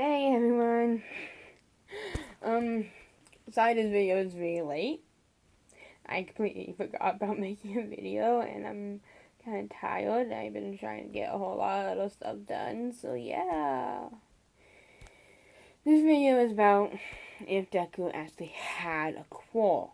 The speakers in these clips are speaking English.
Hey everyone. Um, Sorry this video is really late. I completely forgot about making a video and I'm kind of tired. I've been trying to get a whole lot of other stuff done, so yeah. This video is about if Deku actually had a quirk.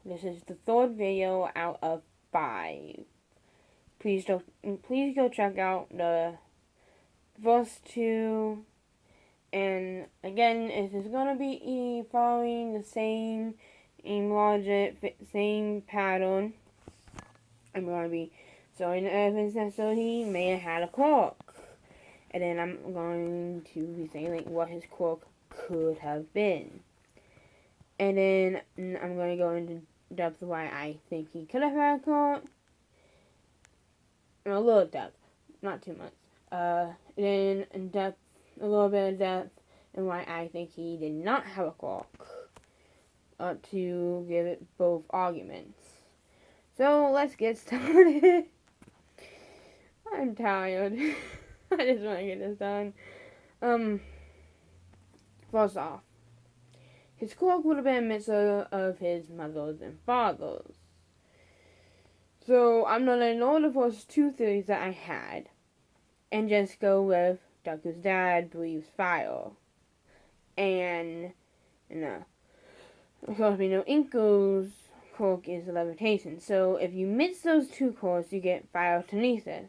This is the third video out of 5. Please go check out the first 2. And again, it is going to be following the same logic, same pattern. I'm going to be showing the evidence that so he may have had a quirk. And then I'm going to be saying like what his quirk could have been. And then I'm going to go into depth why I think he could have had a quirk. A little depth, not too much. Then in depth, a little bit of depth, and why I think he did not have a quirk. To give it both arguments. So let's get started. I'm tired. I just want to get this done. First off, his quirk would have been a mixture of his mother's and father's. So I'm gonna ignore the first 2 theories that I had, and just go with Deku's dad breathes fire, and of course we know Inko's quirk is levitation. So if you mix those 2 quirks, you get phyrokinesis,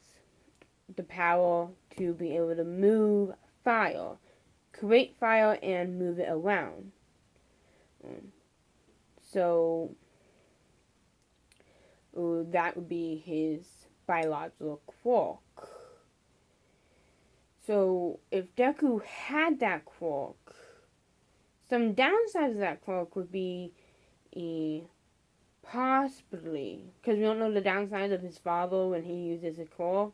the power to be able to move fire, create fire, and move it around. So that would be his biological quirk. So if Deku had that quirk, some downsides of that quirk would be possibly, because we don't know the downsides of his father when he uses a quirk,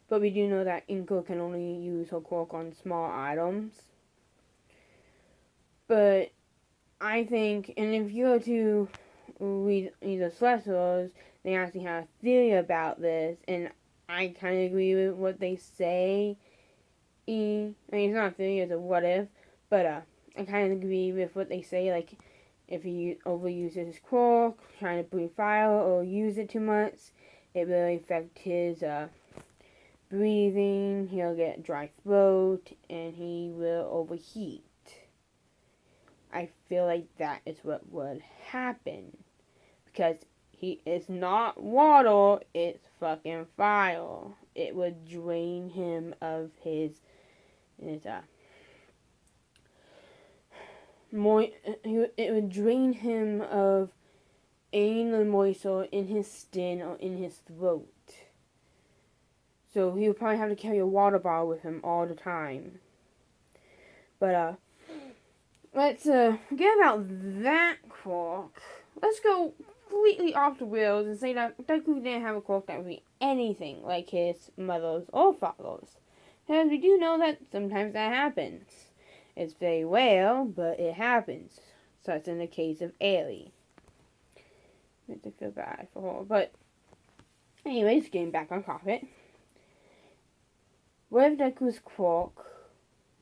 but we do know that Inko can only use her quirk on small items. But I think, and if you go to read the Celestials, they actually have a theory about this, and I kind of agree with what they say. I mean, it's not a theory, it's a what if, but I kind of agree with what they say, like, if he overuses his quirk, trying to breathe fire, or use it too much, it really affects his breathing, he'll get dry throat, and he will overheat. I feel like that is what would happen. Because it's not water, it's fucking fire. It would drain him of his it would drain him of any moisture in his skin or in his throat. So he would probably have to carry a water bottle with him all the time. But let's forget about that quirk. Let's go completely off the rails and say that Deku didn't have a quirk that would be anything like his mother's or father's. Because we do know that sometimes that happens. It's very rare, but it happens. Such in the case of Ailey. I feel bad for her. But anyways, getting back on topic. What if Deku's quirk,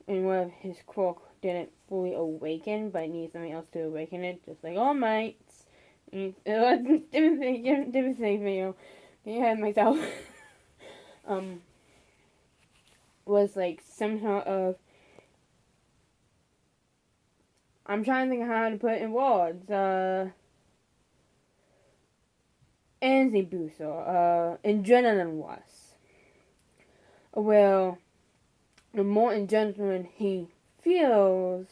and what if his quirk didn't fully awaken, but needs something else to awaken it, just like All Mights. Different thing video. Getting ahead of myself. Was like some sort of, I'm trying to think of how to put it in words. Energy booster. Adrenaline rush. Well, the more adrenaline he feels,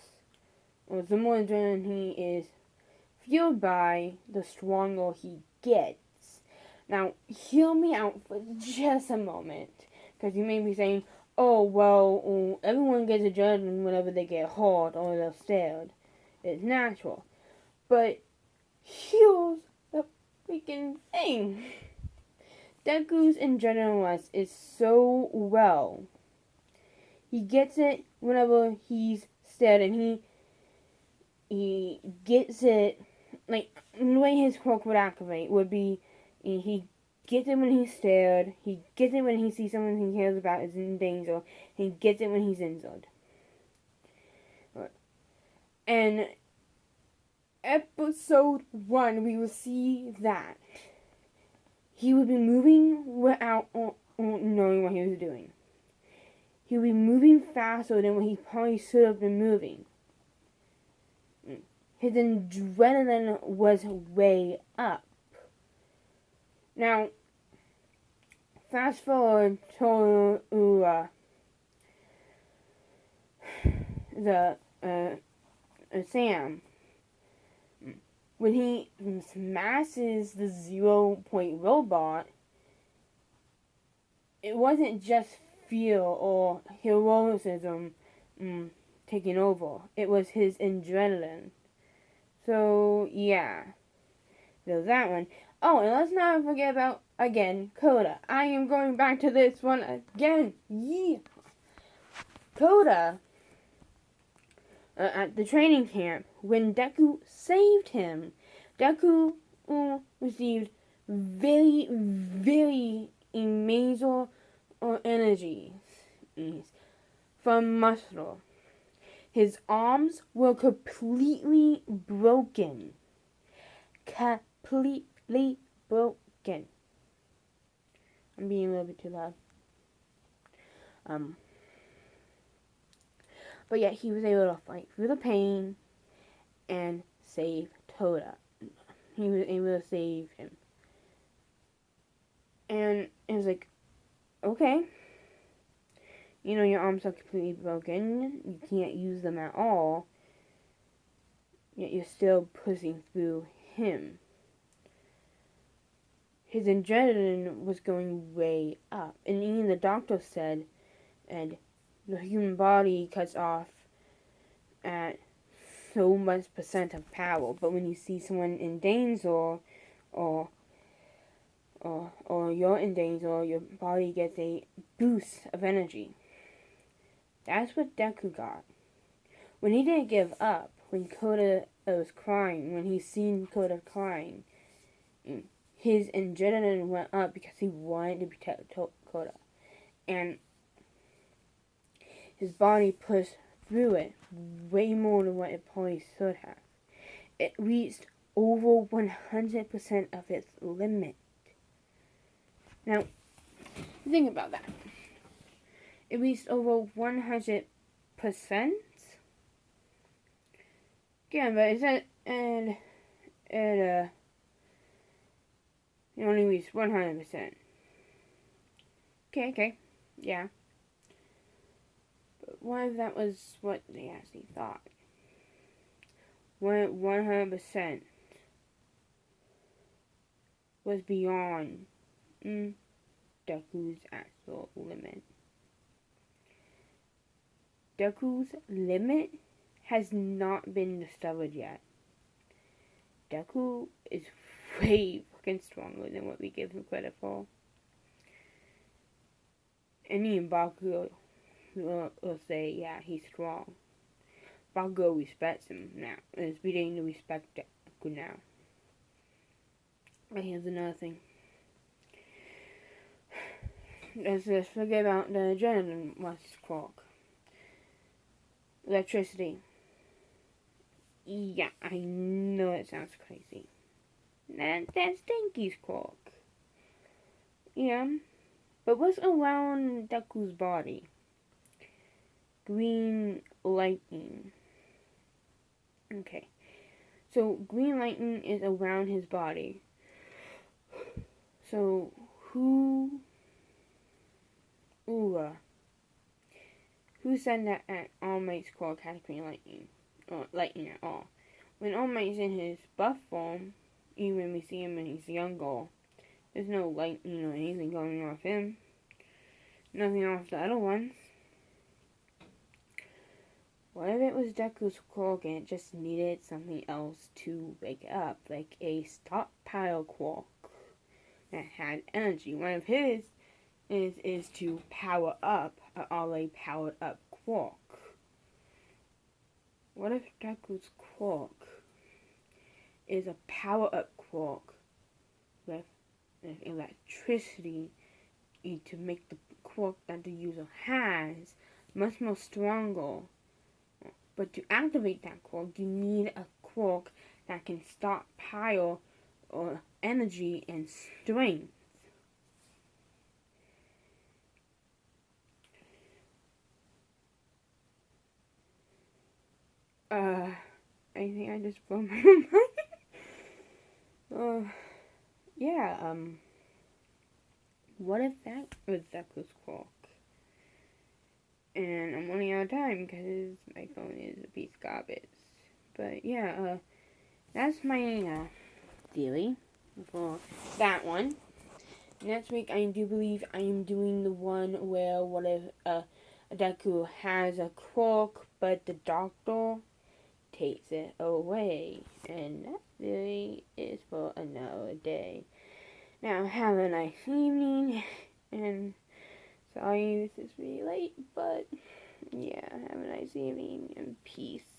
or the more adrenaline he is fueled by, the stronger he gets. Now, hear me out for just a moment, because you may be saying, oh, well, everyone gets adrenaline whenever they get hurt or they're scared. It's natural. But here's the freaking thing. Deku's adrenaline rush is so well. He gets it whenever he's scared, and he gets it, like, the way his quirk would activate would be, he gets it when he's scared, he gets it when he sees someone he cares about is in danger, he gets it when he's injured. In episode 1, we will see that he would be moving without knowing what he was doing. He would be moving faster than what he probably should have been moving. His adrenaline was way up. Now, fast forward to Sam. When he smashes the 0-point robot, it wasn't just fear or heroism taking over. It was his adrenaline. So, yeah. There's that one. Oh, and let's not forget about, again, Koda. I am going back to this one again. Yeah. Koda, at the training camp, when Deku saved him, Deku received very, very amazing energies from Muscle. His arms were completely broken. Completely broken. I'm being a little bit too loud. But yet he was able to fight through the pain and save Toda. He was able to save him. And it was like, okay, you know, your arms are completely broken. You can't use them at all. Yet you're still pushing through him. His adrenaline was going way up. And even the doctor said, and the human body cuts off at so much percent of power. But when you see someone in danger, or you're in danger, your body gets a boost of energy. That's what Deku got. When he didn't give up, when Koda was crying, when he seen Koda crying, his adrenaline went up because he wanted to protect Koda. And his body pushed through it way more than what it probably should have. It reached over 100% of its limit. Now, think about that. It reached over 100%. Yeah, but it said, and it only reached 100%. Okay, yeah. But what if that was what they actually thought? 100% was beyond Deku's actual limit. Deku's limit has not been discovered yet. Deku is way fucking stronger than what we give him credit for. And even Bakugo will say, yeah, he's strong. Bakugo respects him now. And is beginning to respect Deku now. But here's another thing. Let's just forget about the adrenaline quirk. Electricity. Yeah, I know it sounds crazy. That's Dinky's quirk. Yeah. But what's around Deku's body? Green lightning. Okay. So, green lightning is around his body. So, who said that All Might's quirk has green lightning? Or lightning at all? When All Might's in his buff form, even when we see him when he's younger, there's no lightning or anything going off him. Nothing off the other ones. What if it was Deku's quirk and it just needed something else to wake it up? Like a stockpile quirk that had energy. One of his is to power up an already powered up quirk. What if Deku's quirk is a power up quirk with electricity to make the quirk that the user has much more stronger But to activate that quirk, you need a quirk that can stockpile or energy and strength. I think I just blew my mind. Yeah, what if that was Deku's quirk? And I'm running out of time because my phone is a piece of garbage. But yeah, that's my theory for that one. Next week, I do believe I am doing the one where what if Deku has a quirk, but the doctor takes it away, and that theory is for another day. Now, have a nice evening, and sorry this is really late, but yeah, have a nice evening and peace.